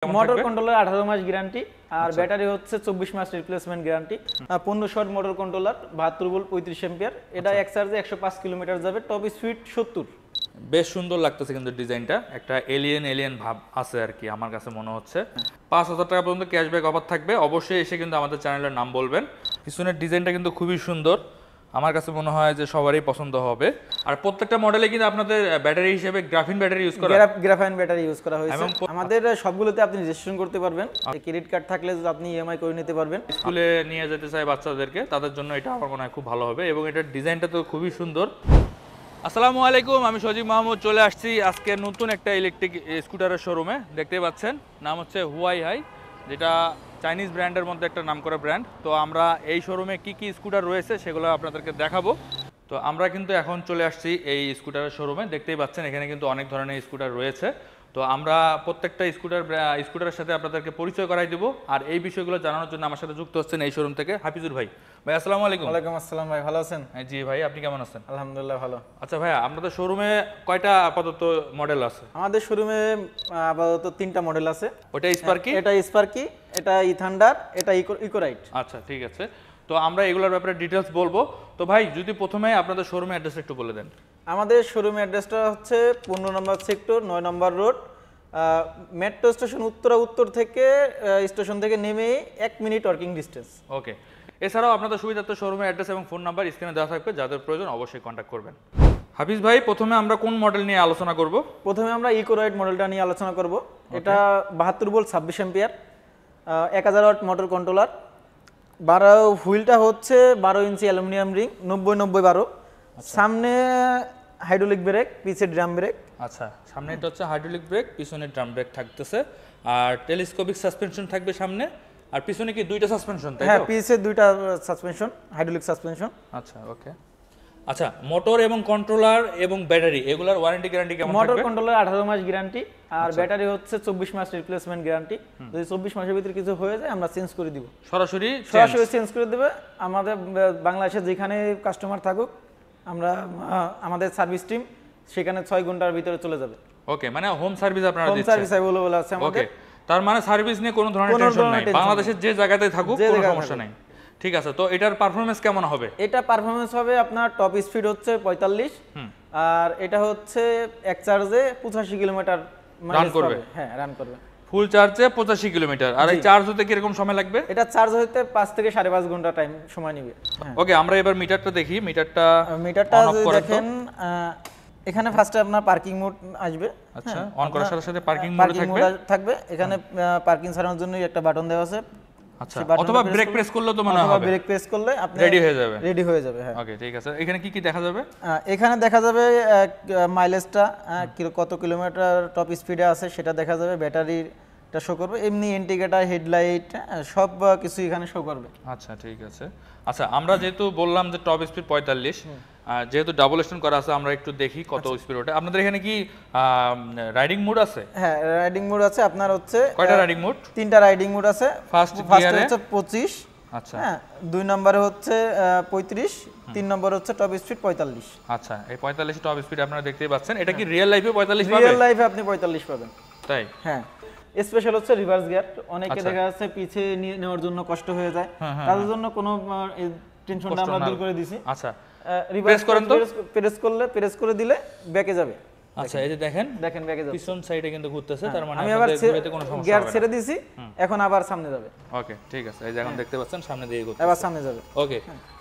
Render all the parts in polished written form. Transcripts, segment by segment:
Motor controller 18 মাস guarantee আর battery হচ্ছে 24 মাস replacement guarantee. 15 shot motor controller 72 volt 35 ampere. এটা এক চার্জে 105 কিলোমিটার যাবে, টপ স্পিড 70। বেশ সুন্দর লাগতেছে কিন্তু ডিজাইনটা, একটা এলিয়েন ভাব আছে আর কি আমার কাছে মনে হচ্ছে। 5000 টাকা পর্যন্ত ক্যাশব্যাক অফার থাকবে, অবশ্যই এসে কিন্তু আমাদের চ্যানেলের নাম বলবেন। পিছনের ডিজাইনটা কিন্তু খুবই সুন্দর, আমার কাছে মনে হয় যে সবারই পছন্দ হবে। আর প্রত্যেকটা মডেলে কিন্তু আপনাদের ব্যাটারি হিসেবে গ্রাফিন ব্যাটারি ইউজ করা, গ্রাফাইন ব্যাটারি ইউজ করা হয়েছে। আমাদের সবগুলোতে আপনি রেজিস্ট্রেশন করতে পারবেন, ক্রেডিট কার্ড থাকলে আপনি ইএমআই করে নিতে পারবেন। স্কুলে নিয়ে যেতে চাই বাচ্চাদেরকে, তাদের জন্য এটা আমার মনে হয় খুব ভালো হবে এবং এটার ডিজাইনটা তো খুবই সুন্দর। আসসালামু আলাইকুম, আমি সজীব মাহমুদ চলে আসছি আজকে নতুন একটা ইলেকট্রিক স্কুটারের শোরুমে। দেখতে পাচ্ছেন নাম হচ্ছে হুয়াই হাই, যেটা চাইনিজ ব্র্যান্ডের মধ্যে একটা নামকরা ব্র্যান্ড। তো আমরা এই শোরুমে কি কি স্কুটার রয়েছে সেগুলো আপনাদেরকে দেখাবো। তো আমরা কিন্তু এখন চলে আসছি এই স্কুটারের শোরুমে, দেখতেই পাচ্ছেন এখানে কিন্তু অনেক ধরনের স্কুটার রয়েছে। তো আমরা প্রত্যেকটা স্কুটারের সাথে আপনাদেরকে পরিচয় করাই দেবো। আর এই বিষয়গুলো জানানোর জন্য আমার সাথে যুক্ত হচ্ছেন এই শোরুম থেকে হাফিজুর ভাই। ভাই আসসালামু আলাইকুম। ওয়ালাইকুম আসসালাম ভাই, ভালো আছেন? হ্যাঁ জি ভাই, আপনি কেমন আছেন? আলহামদুলিল্লাহ ভালো। আচ্ছা ভাইয়া, আপনাদের শোরুমে কয়টা আপাতত মডেল আছে? আমাদের শোরুমে আপাতত 3টা মডেল আছে। ওটা স্পার্কি, এটা স্পার্কি, এটা ইথান্ডার, এটা ইকোরাইট। আচ্ছা ঠিক আছে, তো আমরা এগুলোর ব্যাপারে ডিটেলস বলবো। তো ভাই যদি প্রথমে আপনাদের শোরুমের অ্যাড্রেস একটু বলে দেন। আমাদের শোরুমের অ্যাড্রেসটা হচ্ছে 15 নম্বর সেক্টর 9 নম্বর রোড, মেট্রো স্টেশন উত্তর থেকে স্টেশন থেকে নেমে 1 মিনিট ওয়াকিং ডিস্টেন্স। ওকে, এছাড়াও আপনাদের সুবিধার্থে শোরুমের অ্যাড্রেস এবং ফোন নাম্বার স্ক্রিনে দেওয়া থাকবে, যাদের প্রয়োজন অবশ্যই কন্ট্যাক্ট করবেন। হাফিজ ভাই, প্রথমে আমরা কোন মডেল নিয়ে আলোচনা করব? প্রথমে আমরা ইকোরাইট মডেলটা নিয়ে আলোচনা করব। এটা 72 volt 26 ampere, 1000 watt motor controller. 12 হুইলটা হচ্ছে 12 ইঞ্চি অ্যালুমিনিয়াম রিং 90-90-12। সামনে হাইড্রোলিক ব্রেক, পিছে ড্রাম ব্রেক। আচ্ছা, সামনে এটা হচ্ছে হাইড্রোলিক ব্রেক, পিছনে ড্রাম ব্রেক থাকতেছে, আর টেলিস্কোপিক সাসপেনশন থাকবে সামনে। আর পিছনে কি দুইটা সাসপেনশন? তাই তো? হ্যাঁ, পিছে দুইটা সাসপেনশন, হাইড্রোলিক সাসপেনশন। আচ্ছা ওকে। আচ্ছা, মোটর এবং কন্ট্রোলার এবং ব্যাটারি এগুলোর ওয়ারেন্টি গ্যারান্টি কেমন থাকবে? মোটর কন্ট্রোলার 18 মাস গ্যারান্টি আর ব্যাটারি হচ্ছে 24 মাস রিপ্লেসমেন্ট গ্যারান্টি। যদি 24 মাসের ভিতরে কিছু হয়ে যায় আমরা চেঞ্জ করে দিব, সরাসরি চেঞ্জ করে দেবে। আমাদের বাংলাদেশে যেখানে কাস্টমার থাকুক, আমরা আমাদের সার্ভিস টিম সেখানে 6 ঘন্টার ভিতরে চলে যাবে। ওকে, মানে হোম সার্ভিস আপনারা দিচ্ছেন? হোম সার্ভিস अवेलेबल আছে আমাদের। ওকে, তার মানে সার্ভিস নিয়ে কোনো ধরনের টেনশন নাই, বাংলাদেশের যে জায়গাতে থাকুক কোনো সমস্যা নাই। ঠিক আছে, তো এটার পারফরম্যান্স কেমন হবে? এটা পারফরম্যান্স হবে আপনার টপ স্পিড হচ্ছে 45, আর এটা হচ্ছে এক চার্জে 85 কিলোমিটার রান করবে। হ্যাঁ, রান করবে ফুল চার্জে 85 কিলোমিটার। আর এই চার্জ হতে কিরকম সময় লাগবে? এটা চার্জ হতে 5 থেকে 5.5 ঘন্টা টাইম সময় নেবে। ওকে, আমরা এবার মিটারটা দেখি। মিটারটা যদি দেখেন, এখানে ফার্স্টে আপনার পার্কিং মোড আসবে। আচ্ছা, অন করার সাথে সাথে পার্কিং মোড থাকবে। এখানে পার্কিং ছাড়ানোর জন্য একটা বাটন দেওয়া আছে। আচ্ছা, অথবা ব্রেক প্রেস করলে তো মনে হবে, অথবা ব্রেক প্রেস করলে আপনি রেডি হয়ে যাবে। হ্যাঁ ওকে ঠিক আছে। এখানে কি কি দেখা যাবে? এখানে দেখা যাবে মাইলেজটা, কত কিলোমিটার টপ স্পিডে আছে সেটা দেখা যাবে, ব্যাটারিটা শো করবে, এমনি ইন্ডিকেটর, হেডলাইট সব কিছু এখানে শো করবে। আচ্ছা ঠিক আছে। আচ্ছা, আমরা যেহেতু বললাম যে টপ স্পিড 45, যেহেতু ডাবল স্ট্যান্ড করা আছে, আমরা একটু দেখি কত স্পিড ওঠে। আপনাদের এখানে কি রাইডিং মোড আছে? হ্যাঁ, রাইডিং মোড আছে। আপনার হচ্ছে কয়টা রাইডিং মোড? 3টা রাইডিং মোড আছে। ফার্স্ট হচ্ছে 25, আচ্ছা হ্যাঁ, 2 নম্বরে হচ্ছে 35, 3 নম্বরে হচ্ছে টপ স্পিড 45। আচ্ছা, এই 45 টপ স্পিড আপনারা দেখতেই পাচ্ছেন। এটা কি রিয়েল লাইফে 45 পাবেন? রিয়েল লাইফে আপনি 45 পাবেন। তাই? হ্যাঁ, স্পেশাল হচ্ছে রিভার্স গিয়ার। অনেকে দেখা যাচ্ছে পিছে নিয়ে নেওয়ার জন্য কষ্ট হয়ে যায়, তাদের জন্য কোনো টেনশনটা আমরা দূর করে দিছি। আচ্ছা, প্রেস করেন তো, প্রেস করে দিলে ব্যাকে যাবে। আচ্ছা, এই যে দেখেন ব্যাকে যাবে, পিছন সাইডে কিন্তু ঘুরতেছে, তার মানে আমি আবার আপনাদের কোনো সমস্যা হবে না। গিয়ার ছেড়ে দিছি, এখন আবার সামনে যাবে। ওকে ঠিক আছে, এই যে এখন দেখতে পাচ্ছেন সামনে দিয়ে ঘুরতেছে, আবার সামনে যাবে। ওকে।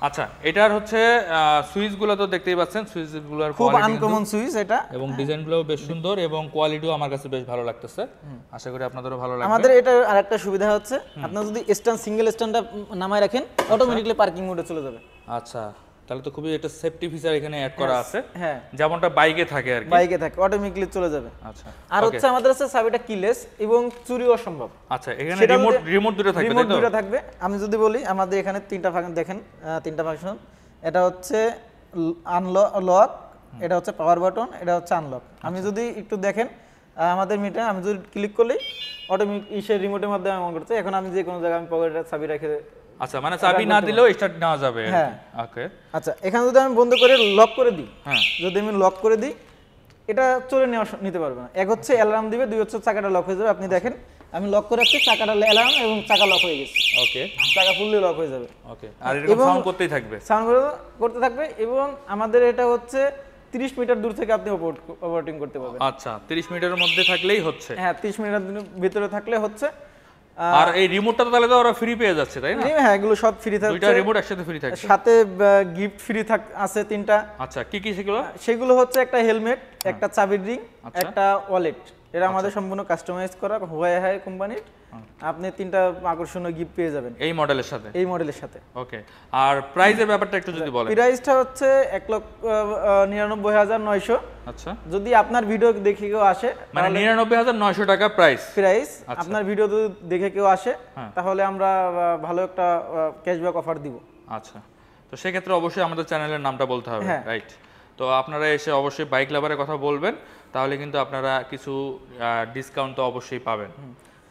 আচ্ছা, এটার হচ্ছে সুইচগুলো তো দেখতেই পাচ্ছেন, সুইচগুলোর খুব আনকমন সুইচ এটা, এবং ডিজাইনগুলোও বেশ সুন্দর এবং কোয়ালিটিও আমার কাছে বেশ ভালো লাগতেছে। আশা করি আপনাদেরও ভালো লাগবে। আমাদের এটা আরেকটা সুবিধা হচ্ছে, আপনারা যদি সিঙ্গেল স্ট্যান্ডটা নামায় রাখেন, অটোমেটিক্যালি পার্কিং মোডে চলে যাবে। আচ্ছা, তাহলে তো খুবই একটা সেফটি ফিচার এখানে অ্যাড করা আছে। হ্যাঁ, যেমনটা বাইকে থাকে আর কি, বাইকে থাকে, অটোমেটিক্যালি চলে যাবে। আচ্ছা, আর হচ্ছে আমাদের কাছে চাবিটা কিলেস এবং চুরিও সম্ভব। আচ্ছা, এখানে রিমোট দুটো থাকবে, রিমোট দুটো থাকবে। আমি যদি বলি, আমাদের এখানে 3টা ফাংশন দেখেন, 3টা ফাংশন। এটা হচ্ছে লক, এটা হচ্ছে পাওয়ার বাটন, এটা হচ্ছে আনলক। আমি যদি একটু দেখেন আমাদের মিটার, আমি যদি ক্লিক করলে অটোমেটিক রিমোটের মাধ্যমে অন করতে। এখন আমি যে কোনো জায়গায় আমি পকেটে চাবি রেখে, আচ্ছা, মানে চাবি না দিলেও স্টার্ট নেওয়া যাবে। হ্যাঁ ওকে। আচ্ছা, এখানে যদি আমি বন্ধ করে লক করে দিই, হ্যাঁ, যদি আমি লক করে দিই, এটা চলে নিতে পারবে না। এক হচ্ছে অ্যালার্ম দিবে, 2 হচ্ছে চাকাটা লক হয়ে যাবে। আপনি দেখেন আমি লক করে রাখছি, চাকাটা এলাম এবং চাকা লক হয়ে গেছে, ওকে চাকা ফুললি লক হয়ে যাবে। ওকে, আর এরকম সাউন্ড করতেই থাকবে, সাউন্ড করতে থাকবে। এবং আমাদের এটা হচ্ছে 30 মিটার দূর থেকে আপনি অপারেটিং করতে পারবেন। আচ্ছা, 30 মিনিটের মধ্যে থাকলেই হচ্ছে। হ্যাঁ, 30 মিটার ভিতরে থাকলে হচ্ছে। আর এই রিমোটটা তো তাহলে তো ওরা ফ্রি পেয়ে যাচ্ছে, তাই না? হ্যাঁ, এগুলো সব ফ্রি থাকছে, দুইটা রিমোট একসাথে ফ্রি থাকছে, সাথে গিফট ফ্রি আছে 3টা। আচ্ছা, কি কি সেগুলো? সেগুলো হচ্ছে একটা হেলমেট, একটা চাবির রিং, একটা ওয়ালেট। এটা আমাদের সম্পূর্ণ কাস্টমাইজ করা হুয়াই কোম্পানির। আপনি 3টা আকর্ষণীয় গিফট পেয়ে যাবেন এই মডেলের সাথে, এই মডেলের সাথে। ওকে, আর প্রাইসের ব্যাপারটা একটু যদি বলেন। প্রাইসটা হচ্ছে 1,99,900। আচ্ছা, যদি আপনার ভিডিও দেখে কেউ আসে, মানে 99,900 টাকা প্রাইস। আপনার ভিডিও যদি দেখে কেউ আসে, তাহলে আমরা ভালো একটা ক্যাশব্যাক অফার দিব। আচ্ছা, তো সেক্ষেত্রে অবশ্যই আমাদের চ্যানেলের নামটা বলতে হবে, রাইট? তো আপনারা এসে অবশ্যই বাইক লাভারের কথা বলবেন, তাহলে কিন্তু আপনারা কিছু ডিসকাউন্ট তো অবশ্যই পাবেন।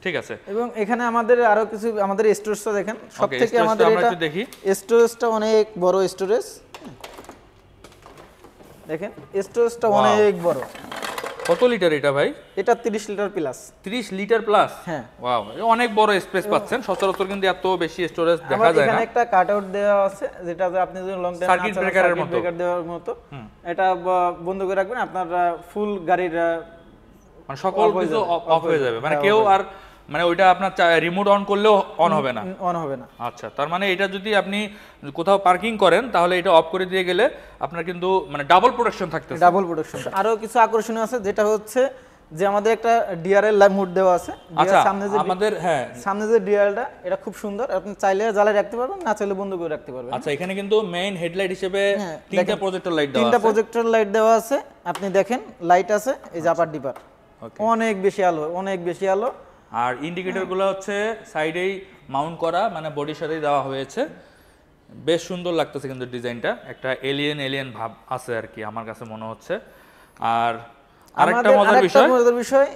ঠিক আছে। এবং এখানে আমাদের আরো কিছু, আমাদের স্টোরেজটা দেখেন, সবথেকে আমাদের আমরা এটা একটু দেখি, স্টোরেজটা অনেক বড় স্টোরেজ। দেখেন স্টোরেজটা অনেক বড়। কত লিটার এটা ভাই? এটা 30 লিটার প্লাস। 30 litre plus? হ্যাঁ, ওয়াও, অনেক বড় স্পেস পাচ্ছেন। সচরাচর কিন্তু এত বেশি স্টোরেজ দেখা যায় না। এখানে একটা কাট আউট দেওয়া আছে, যেটা আপনি যদি লং টাইম সার্কিট ব্রেকারের মতো, ব্রেকার দেওয়ার মতো, এটা বন্ধ করে রাখবেন, আপনার ফুল গাড়ির মানে সকল কিছু অফ হয়ে যাবে, মানে কেউ আর মানে ওইটা আপনার রিমোট অন করলেও অন হবে না, অন হবে না। আচ্ছা, তার মানে এটা যদি আপনি কোথাও পার্কিং করেন, তাহলে এটা অফ করে দিয়ে গেলে আপনার কিন্তু মানে ডাবল প্রোটেকশন থাকতেছে। Double protection. আরো কিছু আকর্ষণীয় আছে, যেটা হচ্ছে যে আমাদের একটা ডিআরএল লাইভ মোড দেওয়া আছে। আচ্ছা, আমাদের হ্যাঁ, সামনে যে ডিআরএলটা, এটা খুব সুন্দর। আপনি চাইলে জ্বালিয়ে রাখতে পারবেন, না চাইলে বন্ধ করে রাখতে পারবেন। আচ্ছা, এখানে কিন্তু মেইন হেডলাইট হিসেবে 3টা প্রজেক্টর লাইট দেওয়া আছে। 3টা প্রজেক্টর লাইট দেওয়া আছে, আপনি দেখেন লাইট আছে, এই যে আপার ডিপার, অনেক বেশি আলো, অনেক বেশি আলো। আর ইন্ডিকেটরগুলো হচ্ছে সাইডেই মাউন্ট করা, মানে বডির সাথেই দেওয়া হয়েছে। বেশ সুন্দর লাগতেছে কিন্তু ডিজাইনটা, একটা এলিয়েন ভাব আছে আর কি আমার কাছে মনে হচ্ছে। আর আরেকটা মজার বিষয়,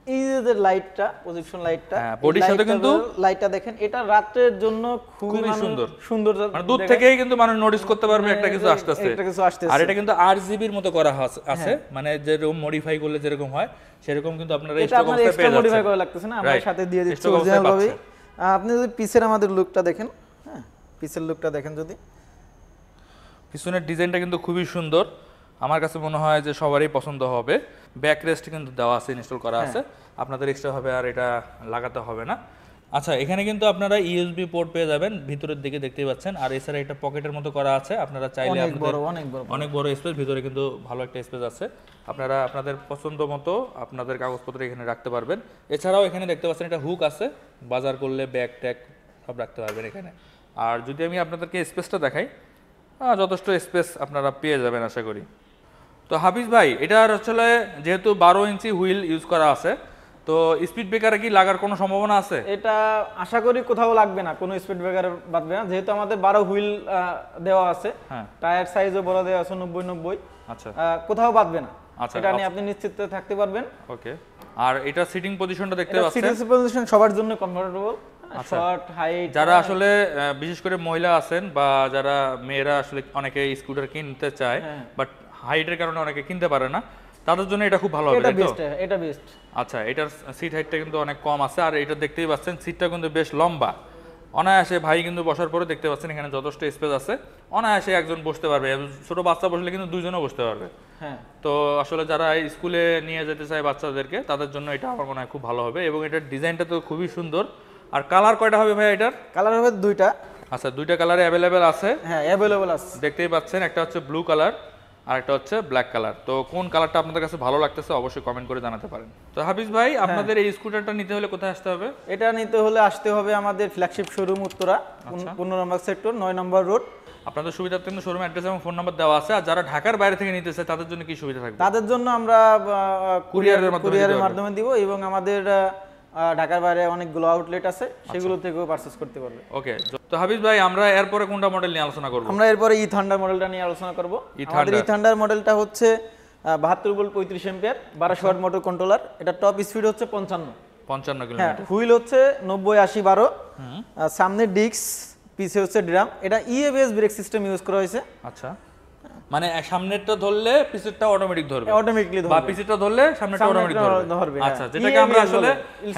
এই যে লাইটটা, প্রজেকশন লাইটটা, বডির সাথে কিন্তু লাইটটা দেখেন, এটা রাতের জন্য খুবই সুন্দর, মানে দূর থেকেই কিন্তু মানুষ নোটিস করতে পারবে একটা কিছু আসতেছে। আর এটা কিন্তু RGB-র মতো করা আছে, মানে যেরকম মডিফাই করলে যেরকম হয় সেরকম কিন্তু আপনারা স্টক অবস্থায় পেয়ে যাচ্ছেন। মডিফাই করা লাগতেছে না, আমরা সাথে দিয়ে দিচ্ছি অরিজিনাল ভাবে। আপনি যদি পিছের আমাদের লুকটা দেখেন, হ্যাঁ, পিছের লুকটা দেখেন, যদি পিছনের ডিজাইনটা কিন্তু খুবই সুন্দর, আমার কাছে মনে হয় যে সবারই পছন্দ হবে। ব্যাক রেস্ট কিন্তু দেওয়া আছে, ইনস্টল করা আছে, আপনাদের এক্সট্রা ভাবে আর এটা লাগাতে হবে না। আচ্ছা, এখানে কিন্তু আপনারা USB পোর্ট পেয়ে যাবেন ভিতরের দিকে, দেখতেই পাচ্ছেন। আর এছাড়া একটা পকেটের মতো করা আছে, আপনারা চাইলে অনেক বড় স্পেস, ভিতরে কিন্তু ভালো একটা স্পেস আছে, আপনারা আপনাদের পছন্দ মতো আপনাদের কাগজপত্র এখানে রাখতে পারবেন। এছাড়াও এখানে দেখতে পাচ্ছেন একটা হুক আছে, বাজার করলে ব্যাগ ট্যাগ সব রাখতে পারবেন এখানে। আর যদি আমি আপনাদেরকে স্পেসটা দেখাই, যথেষ্ট স্পেস আপনারা পেয়ে যাবেন আশা করি। তো হাফিজ ভাই, এটার আসলে যেহেতু 12 ইঞ্চি হুইল ইউজ করা আছে, তো স্পিড ব্রেকারে কি লাগার কোনো সম্ভাবনা আছে? এটা আশা করি কোথাও লাগবে না, কোনো স্পিড ব্রেকার বাঁধবে না, যেহেতু আমাদের 12 হুইল দেওয়া আছে। টায়ার সাইজও বড় দেওয়া আছে 90-90। আচ্ছা, কোথাও বাঁধবে না, আচ্ছা, এটা নিয়ে আপনি নিশ্চিত থাকতে পারবেন। ওকে, আর এটা সিটিং পজিশনটা দেখতে পাচ্ছেন, সিটিং পজিশন সবার জন্য কমফোর্টেবল, শর্ট হাইট। যারা আসলে বিশেষ করে মহিলা আছেন বা যারা মেয়েরা আসলে অনেকে স্কুটার কিনতে চায়, বাট হাইটের কারণে অনেকে কিনতে পারে না, তাদের জন্য এটা খুব ভালো হবে। এটা বেস্ট। আচ্ছা, এটার সিট হাইটটা কিন্তু অনেক কম আছে, আর এটা দেখতেই পাচ্ছেন সিটটা কিন্তু বেশ লম্বা, অনায়াসে ভাই কিন্তু বসার পরে দেখতে পাচ্ছেন এখানে যথেষ্ট স্পেস আছে, অনায়াসে একজন বসতে পারবে, ছোট বাচ্চা বসলে কিন্তু দুইজনও বসতে পারবে। তো আসলে যারা স্কুলে নিয়ে যেতে চায় বাচ্চাদেরকে, তাদের জন্য এটা আমার মনে হয় খুব ভালো হবে। এবং এটার ডিজাইনটা তো খুবই সুন্দর। আর কালার কয়টা হবে ভাই এটার? কালার হবে 2টা। আচ্ছা, 2টা কালারে অ্যাভেলেবেল আছে? হ্যাঁ, অ্যাভেলেবেল আছে, দেখতেই পাচ্ছেন, একটা হচ্ছে ব্লু কালার আর একটা হচ্ছে ব্ল্যাক কালার। তো কোন কালারটা আপনাদের কাছে ভালো লাগতেছে অবশ্যই কমেন্ট করে জানাতে পারেন। তো হাফিজ ভাই, আপনাদের এই স্কুটারটা নিতে হলে কোথায় আসতে হবে? এটা নিতে হলে আসতে হবে আমাদের ফ্ল্যাগশিপ শোরুম উত্তরা 15 নম্বর সেক্টর 9 নম্বর রোড। আপনাদের সুবিধার্থে কিন্তু শোরুম অ্যাড্রেস এবং ফোন নাম্বার দেওয়া আছে। আর যারা ঢাকার বাইরে থেকে নিতে চায় তাদের জন্য কি সুবিধা থাকবে? তাদের জন্য আমরা কুরিয়ারের মাধ্যমে দিব, এবং আমাদের ঢাকার বাইরে অনেকগুলো আউটলেট আছে, সেগুলো থেকেও পারচেজ করতে পারবে। ওকে, তো হাফিজ ভাই, আমরা এরপরে কোনটা মডেল নিয়ে আলোচনা করব? আমরা এরপরে ই থান্ডার মডেলটা নিয়ে আলোচনা করব। আমাদের ই থান্ডার মডেলটা হচ্ছে 72 volt 35 ampere 1200 watt motor controller. এটা টপ স্পিড হচ্ছে 55 কিলোমিটার। হুইল হচ্ছে 90-80-12। সামনে ডিস্ক, পিছে হচ্ছে ড্রাম। এটা EABS ব্রেক সিস্টেম ইউজ করা হয়েছে। আচ্ছা, মানে সামনেরটা ধরলে পিছেরটা অটোমেটিক ধরবে, অটোমেটিকলি বা ধরবে, পিছেরটা ধরলে সামনেরটা অটোমেটিক ধরবে। আচ্ছা, যেটাকে আমরা আসলে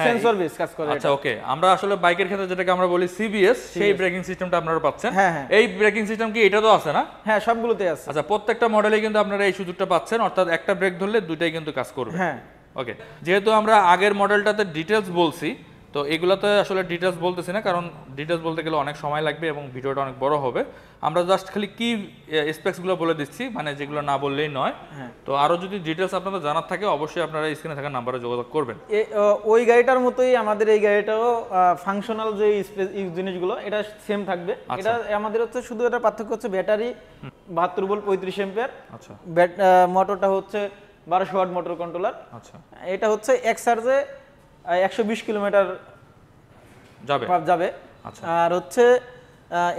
সেন্সর বেস কাজ করে। আচ্ছা ওকে, আমরা আসলে বাইকের ক্ষেত্রে যেটাকে আমরা বলি সিবিএস, সেই ব্রেকিং সিস্টেমটা আপনারা পাচ্ছেন। হ্যাঁ, হ্যাঁ। এই ব্রেকিং সিস্টেম কি এটা তো আছে না? হ্যাঁ, সবগুলোতে আছে। আচ্ছা, প্রত্যেকটা মডেলে কিন্তু আপনারা এই সুযোগটা পাচ্ছেন, অর্থাৎ একটা ব্রেক ধরলে দুইটাই কিন্তু কাজ করবে। হ্যাঁ, ওকে, যেহেতু আমরা আগের মডেলটাতে ডিটেলস বলছি, তো এগুলোতে আসলে ডিটেলস বলতেছি না, কারণ ডিটেলস বলতে গেলে অনেক সময় লাগবে এবং ভিডিওটা অনেক বড় হবে। আমরা জাস্ট খালি কি স্পেক্সগুলো বলে দিচ্ছি, মানে যেগুলো না বললেই নয়। তো আরো যদি ডিটেলস আপনাদের জানার থাকে অবশ্যই আপনারা স্ক্রিনে থাকা নাম্বারে যোগাযোগ করবেন। ওই গাড়িটার মতোই আমাদের এই গাড়িটাও ফাংশনাল যে জিনিসগুলো এটা সেম থাকবে। এটা আমাদের হচ্ছে শুধু এটা পার্থক্য হচ্ছে ব্যাটারি 72 ভোল্ট 35 অ্যাম্পিয়ার। আচ্ছা, মোটরটা হচ্ছে 1200 ওয়াট মোটর কন্ট্রোলার। আচ্ছা, এটা হচ্ছে এক চার্জে 120 কিলোমিটার যাবে। আচ্ছা, আর হচ্ছে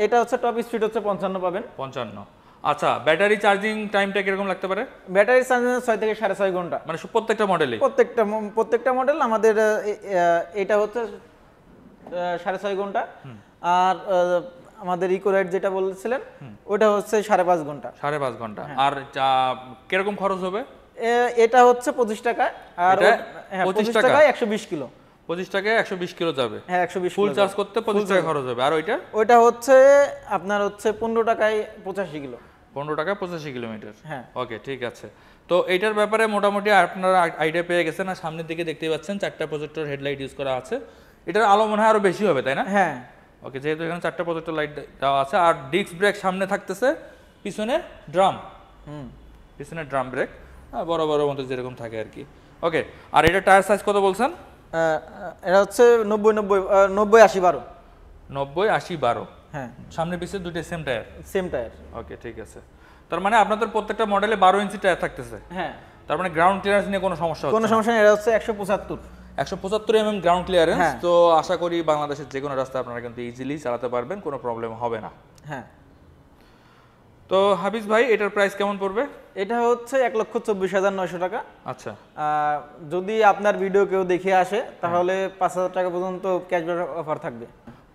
এটা হচ্ছে টপ স্পিড হচ্ছে 55 পাবেন। 55। আচ্ছা, ব্যাটারি চার্জিং টাইমটা কিরকম লাগতে পারে? ব্যাটারি চার্জিং 6 থেকে 6.5 ঘন্টা, মানে প্রত্যেকটা মডেলে? প্রত্যেকটা মডেল আমাদের এটা হচ্ছে 6.5 ঘন্টা। আর আমাদের ইকো রাইড যেটা বলছিলেন ওটা হচ্ছে 5.5 ঘন্টা। 5.5 ঘন্টা। আর কিরকম খরচ হবে? এটা হচ্ছে 25 টাকা। আর 25 টাকায় 120 কিলো। 25 টাকায় 120 কিলো যাবে। হ্যাঁ, 120 ফুল চার্জ করতে 25 টাকা খরচ হবে। আর ওইটা হচ্ছে আপনার হচ্ছে 15 টাকায় 85 কিলো। 15 টাকায় 85 কিলোমিটার। হ্যাঁ, ওকে, ঠিক আছে। তো এইটার ব্যাপারে মোটামুটি আপনারা আইডিয়া পেয়ে গেছেন। আর সামনের দিকে দেখতেই পাচ্ছেন 4টা প্রজেক্টর হেডলাইট ইউজ করা আছে। এটার আলো মনে হয় আরো বেশি হবে, তাই না? হ্যাঁ। ওকে, যেহেতু এখানে 4টা প্রজেক্টর লাইট দেওয়া আছে। আর ডিস্ক ব্রেক সামনে থাকতেছে, পিছনে ড্রাম। পিছনে ড্রাম ব্রেক বড় বড় মতো যেরকম থাকে আর কি। ওকে, আর এটা টায়ার সাইজ কত বলছেন? এটা হচ্ছে 90 80 12। 90 80 12। হ্যাঁ, সামনে পিছনে দুটো same tyre. Same tyre. Okay, ঠিক আছে। তার মানে আপনাদের প্রত্যেকটা মডেলে 12 ইঞ্চি টায়ার থাকতেছে। হ্যাঁ, তার মানে গ্রাউন্ড ক্লিয়ারেন্স নিয়ে কোনো সমস্যা হচ্ছে না? কোনো সমস্যা নেই। এটা হচ্ছে 175 গ্রাউন্ড ক্লিয়ারেন্স। হ্যাঁ। তো আশা করি বাংলাদেশের যে কোনো রাস্তায় আপনারা কিন্তু ইজিলি চালাতে পারবেন, কোনো প্রবলেম হবে না। হ্যাঁ। তো হাফিজ ভাই, এটার প্রাইস কেমন পড়বে? এটা হচ্ছে 1,24,900 টাকা। আচ্ছা, যদি আপনার ভিডিও কেউ দেখে আসে তাহলে 5,000 টাকা পর্যন্ত ক্যাশব্যাক অফার থাকবে।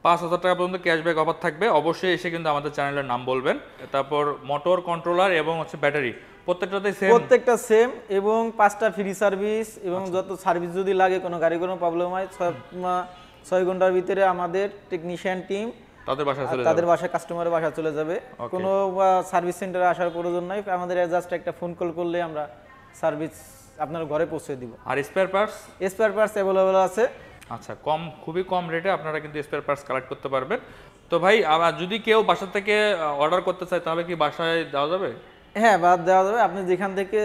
5,000 টাকা পর্যন্ত ক্যাশব্যাক অফার থাকবে। অবশ্যই এসে কিন্তু আমাদের চ্যানেলের নাম বলবেন। তারপর মোটর কন্ট্রোলার এবং হচ্ছে ব্যাটারি প্রত্যেকটা সেম এবং 5টা ফ্রি সার্ভিস এবং যত সার্ভিস যদি লাগে কোনো গাড়ি কোনো প্রবলেম হয় 6 ঘন্টার ভিতরে আমাদের টেকনিশিয়ান টিম তাদের বাসায় কাস্টমারের বাসায় চলে যাবে। কোনো সার্ভিস সেন্টারে আসার প্রয়োজন নাই। আমাদের জাস্ট একটা ফোন কল করলে আমরা সার্ভিস আপনার ঘরে পৌঁছে দিব। আর স্পেয়ার পার্টস অ্যাভেলেবল আছে। আচ্ছা, খুবই কম রেটে আপনারা কিন্তু স্পেয়ার পার্টস কালেক্ট করতে পারবেন। তো ভাই, আবার যদি কেউ বাসা থেকে অর্ডার করতে চায় তাহলে কি বাসায় দেওয়া যাবে? হ্যাঁ, বাদ দেওয়া যাবে। আপনি যেখান থেকে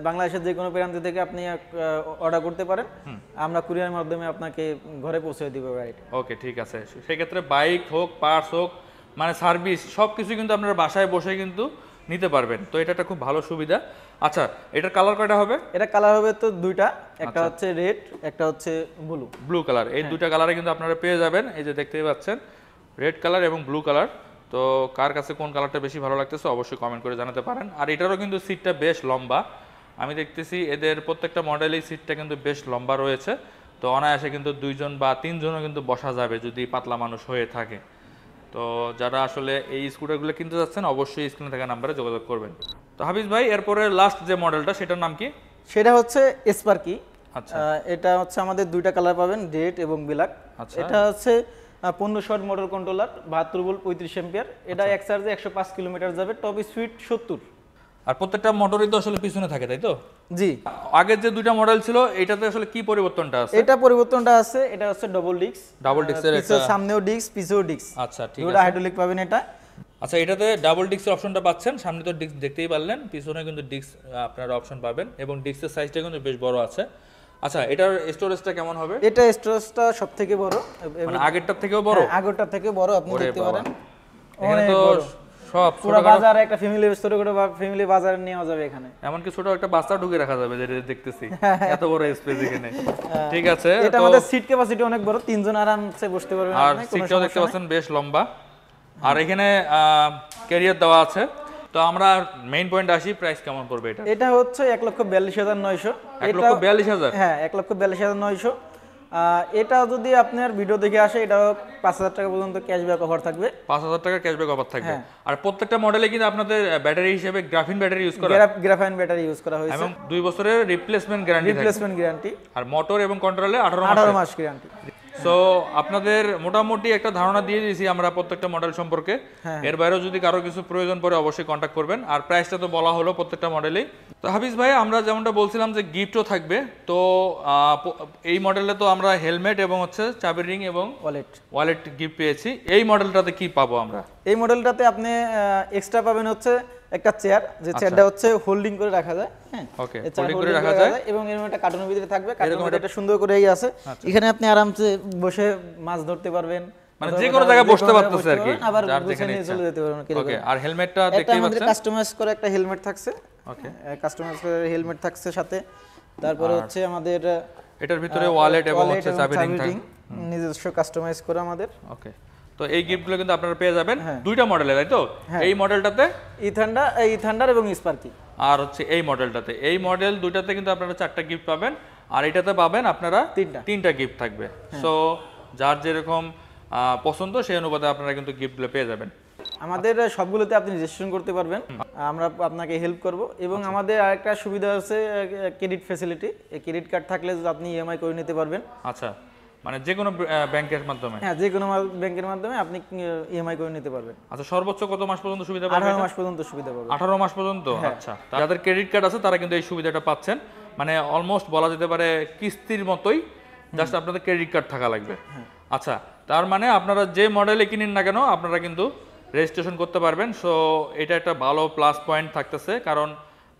বাংলাদেশের যে কোনো প্রান্ত থেকে আপনি অর্ডার করতে পারেন, আমরা কুরিয়ারের মাধ্যমে আপনাকে ঘরে পৌঁছে দিব। রাইট, ওকে, ঠিক আছে। সেক্ষেত্রে বাইক হোক, পার্টস হোক, মানে সার্ভিস সব কিছু কিন্তু আপনারা বাসায় বসে কিন্তু নিতে পারবেন। তো এটা একটা খুব ভালো সুবিধা। আচ্ছা, এটার কালার কয়টা হবে? এটা কালার হবে তো দুইটা, একটা হচ্ছে রেড, একটা হচ্ছে ব্লু কালার। এই দুইটা কালারে কিন্তু আপনারা পেয়ে যাবেন। এই যে দেখতেই পাচ্ছেন, রেড কালার এবং ব্লু কালার। তো কার কাছে কোন কালারটা বেশি ভালো লাগতেছে অবশ্যই কমেন্ট করে জানাতে পারেন। আর এটারও কিন্তু সিটটা বেশ লম্বা। আমি দেখতেছি এদের প্রত্যেকটা মডেলেই সিটটা কিন্তু বেশ লম্বা রয়েছে। তো অনায়াসে কিন্তু 2 জন বা 3 জনও কিন্তু বসা যাবে যদি পাতলা মানুষ হয়ে থাকে। তো যারা আসলে এই স্কুটারগুলো কিনতে যাচ্ছেন অবশ্যই স্ক্রিনে থাকা নাম্বারে যোগাযোগ করবেন। তো হাফিজ ভাই, এরপরে লাস্ট যে মডেলটা সেটার নাম কি? সেটা হচ্ছে স্পার্কি। আচ্ছা, এটা হচ্ছে আমাদের দুইটা কালার পাবেন, রেড এবং ব্ল্যাক। এটা হচ্ছে 1500 watt motor controller, 72 volt 35 ampere. এটা এক চার্জে 105 কিলোমিটার যাবে, টপ স্পিড 70। আর প্রত্যেকটা মোটরই তো আসলে পিছনে থাকে, তাই তো? জি। আগের যে দুইটা মডেল ছিল এটাতে আসলে কি পরিবর্তনটা আছে? এটা পরিবর্তনটা আছে, এটা হচ্ছে ডাবল ডিস্কের একটা সামনেও ডিস্ক, পিছেও ডিস্ক। আচ্ছা, ঠিক আছে। দুটো হাইড্রোলিক পাবেন এটা। আচ্ছা, এটাতে ডাবল ডিস্কের অপশনটা পাচ্ছেন। সামনে তো ডিস্ক দেখতেই পারলেন, পিছনে কিন্তু ডিস্ক আপনারা অপশন পাবেন এবং ডিস্কের সাইজটা কিন্তু বেশ বড় আছে। আচ্ছা, এটার স্টোরেজটা কেমন হবে? এটা স্টোরেজটা সবথেকে বড়, মানে আগেরটার থেকেও বড়? আগেরটার থেকে বড়, আপনি দেখতে পারেন। এখানে তো সব পুরো বাজার, একটা ফ্যামিলি ছোট করে ফ্যামিলি বাজারে নেওয়া যাবে এখানে। এমনকি ছোট একটা বাচ্চা ঢুকে রাখা যাবে, যেটা দেখতেছি এত বড় স্পেস এখানে। ঠিক আছে। এটা আমাদের সিট ক্যাপাসিটি অনেক বড়, 3 জন আরামসে বসতে পারবেন। আর সিটটাও দেখতে পাচ্ছেন বেশ লম্বা। আর এখানে ক্যারিয়ার দেওয়া আছে। তো আমরা মেইন পয়েন্ট আসি, প্রাইস কেমন পড়বে এটা? এটা হচ্ছে 1,42,900। 1,42,000? হ্যাঁ, 1,42,900। এটা যদি আপনার ভিডিও দেখে আসে এটাও 5,000 টাকা পর্যন্ত ক্যাশব্যাক অফার থাকবে। 5,000 টাকা ক্যাশব্যাক অফার থাকবে। হ্যাঁ। আর প্রত্যেকটা মডেলে কিন্তু আপনাদের ব্যাটারি হিসেবে গ্রাফিন ব্যাটারি ইউজ করা গ্রাফাইন ব্যাটারি ইউজ করা হয়েছে এবং 2 বছরের রিপ্লেসমেন্ট গ্যারান্টি থাকবে। Replacement guarantee. আর মোটর এবং কন্ট্রোলে 18 18 মাস গ্যারান্টি। সো আপনাদের মোটামুটি একটা ধারণা দিয়ে দিয়েছি আমরা প্রত্যেকটা মডেল সম্পর্কে। এর বাইরেও যদি কারো কিছু প্রয়োজন পড়ে অবশ্যই কন্ট্যাক্ট করবেন। আর প্রাইসটা তো বলা হলো প্রত্যেকটা মডেলেই। তো হাফিজ ভাই, আমরা যেমনটা বলছিলাম যে গিফটও থাকবে, তো এই মডেলে তো আমরা হেলমেট এবং হচ্ছে চাবির রিং এবং ওয়ালেট গিফট পেয়েছি। এই মডেলটাতে কি পাবো আমরা? এই মডেলটাতে আপনি এক্সট্রা পাবেন হচ্ছে একটা চেয়ার, যে চেয়ারটা হচ্ছে হোল্ডিং করে রাখা যায়। হ্যাঁ, ওকে, হোল্ডিং করে রাখা যায় এবং এর মধ্যে কার্টুনের ভিতরে থাকবে। কার্টুনের ভিতরে একটা সুন্দর করে আছে, এখানে আপনি আরামসে বসে মাছ ধরতে পারবেন, মানে যে কোনো জায়গায় বসতে পারতেছে আর কি, আবার যার বসে যেখানে নিয়ে ইচ্ছা। চলে যেতে পারবেন। ওকে, আর হেলমেটটা এটা দেখতেই আমাদের পাচ্ছেন কাস্টমাইজ করে একটা হেলমেট থাকছে। ওকে, কাস্টমাইজ করে হেলমেট থাকছে সাথে। তারপরে হচ্ছে আমাদের এটার ভিতরে ওয়ালেট এবং হচ্ছে চাবি রিং থাকবে, নিজস্ব কাস্টমাইজ করে আমাদের। ওকে, তো এই গিফটগুলো কিন্তু আপনারা পেয়ে যাবেন দুইটা মডেলে, তাই তো? এই মডেলটাতে থান্ডার এবং স্পার্কি, আর হচ্ছে এই মডেলটাতে। এই মডেল দুইটাতে কিন্তু আপনারা 4টা গিফট পাবেন, আর এটাতে পাবেন আপনারা 3টা গিফট থাকবে। সো যার যেরকম পছন্দ সেই অনুপাতে আপনারা কিন্তু গিফটগুলো পেয়ে যাবেন। আমাদের সবগুলোতে আপনি রেজিস্ট্রেশন করতে পারবেন, আমরা আপনাকে হেল্প করব। এবং আমাদের আরেকটা সুবিধা আছে ক্রেডিট ফ্যাসিলিটি। এই ক্রেডিট কার্ড থাকলে আপনি ইএমআই করে নিতে পারবেন। আচ্ছা, মানে যে কোনো ব্যাংকের মাধ্যমে? হ্যাঁ, যে কোনো ব্যাংকের মাধ্যমে আপনি ইএমআই করে নিতে পারবেন। আচ্ছা, সর্বোচ্চ কত মাস পর্যন্ত সুবিধা পাবেন? 18 মাস পর্যন্ত সুবিধা পাবেন। 18 মাস পর্যন্ত? আচ্ছা, যাদের ক্রেডিট কার্ড আছে তারা কিন্তু এই সুবিধাটা পাচ্ছেন। মানে অলমোস্ট বলা যেতে পারে কিস্তির মতোই, জাস্ট আপনাদের ক্রেডিট কার্ড থাকা লাগবে। আচ্ছা, তার মানে আপনারা যে মডেলে কিনেন না কেন আপনারা কিন্তু রেজিস্ট্রেশন করতে পারবেন। সো এটা একটা ভালো প্লাস পয়েন্ট থাকতেছে, কারণ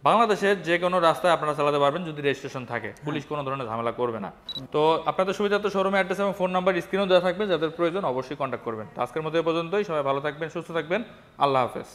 বাংলাদেশের যে কোনো রাস্তায় আপনারা চালাতে পারবেন যদি রেজিস্ট্রেশন থাকে, পুলিশ কোনো ধরনের ঝামেলা করবে না। তো আপনাদের সুবিধার্থে শোরুমে অ্যাড্রেস এবং ফোন নাম্বার স্ক্রিনেও দেওয়া থাকবে, যাদের প্রয়োজন অবশ্যই কন্ট্যাক্ট করবেন। তো আজকের মতো এ পর্যন্তই, সবাই ভালো থাকবেন, সুস্থ থাকবেন, আল্লাহ হাফেজ।